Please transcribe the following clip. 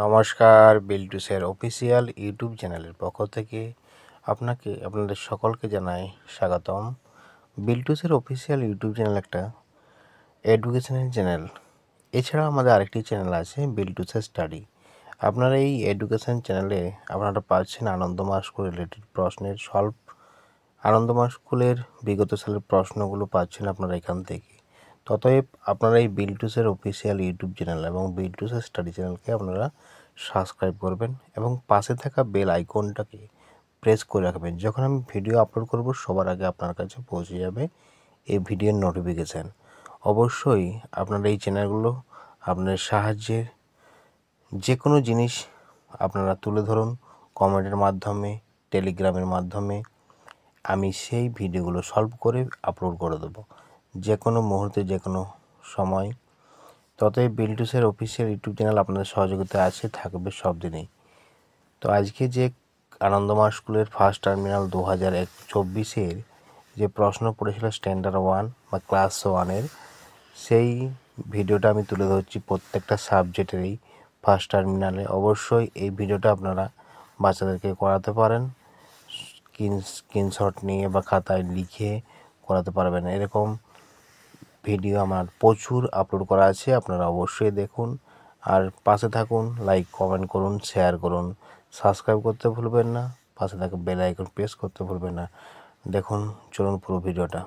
নমস্কার, বিল্টুসের official YouTube চ্যানেলের পক্ষ থেকে আপনাদের সকলকে জানাই স্বাগতম। বিল্টুসের অফিসিয়াল ইউটিউব চ্যানেল একটা এডুকেশনের চ্যানেল। এছাড়া আমাদের আরেকটি চ্যানেল আছে বিল্টুসের স্টাডি। আপনারা এই এডুকেশন চ্যানেলে আপনারা পাচ্ছেন আনন্দমা স্কুল রিলেটেড প্রশ্নের সলভ। আনন্দমা স্কুলের বিগত সালের প্রশ্নগুলো পাচ্ছেন আপনারা এখান থেকে। ততএব আপনারা এই বিল্টুসের অফিসিয়াল ইউটিউব চ্যানেল এবং বিল্টুসের স্টাডি চ্যানেলকে আপনারা সাবস্ক্রাইব করবেন এবং পাশে থাকা বেল আইকনটাকে প্রেস করে রাখবেন। যখন আমি ভিডিও আপলোড করব সবার আগে আপনার কাছে পৌঁছে যাবে এই ভিডিওর নোটিফিকেশান। অবশ্যই আপনারা এই চ্যানেলগুলো আপনার সাহায্যে যে কোনো জিনিস আপনারা তুলে ধরুন কমেন্টের মাধ্যমে, টেলিগ্রামের মাধ্যমে। আমি সেই ভিডিওগুলো সলভ করে আপলোড করে দেবো যে কোনো মুহূর্তে, যে কোনো সময়। ততই বিল্টুসের অফিসিয়াল ইউটিউব চ্যানেল আপনাদের সহযোগিতা আছে, থাকবে সব দিনেই। তো আজকে যে আনন্দমা স্কুলের ফার্স্ট টার্মিনাল 2024-এর যে প্রশ্ন পড়েছিল স্ট্যান্ডার্ড 1 বা ক্লাস 1-এর, সেই ভিডিওটা আমি তুলে ধরছি প্রত্যেকটা সাবজেক্টেরই ফার্স্ট টার্মিনালে। অবশ্যই এই ভিডিওটা আপনারা বাচ্চাদেরকে করাতে পারেন, স্ক্রিনশট নিয়ে বা খাতায় লিখে করাতে পারবেন। এরকম ভিডিও আমার প্রচুর আপলোড করা আছে, আপনারা অবশ্যই দেখুন আর পাশে থাকুন। লাইক, কমেন্ট করুন, শেয়ার করুন, সাবস্ক্রাইব করতে ভুলবেন না, পাশে থাকা বেল আইকন প্রেস করতে ভুলবেন না। দেখুন, চলুন পুরো ভিডিওটা।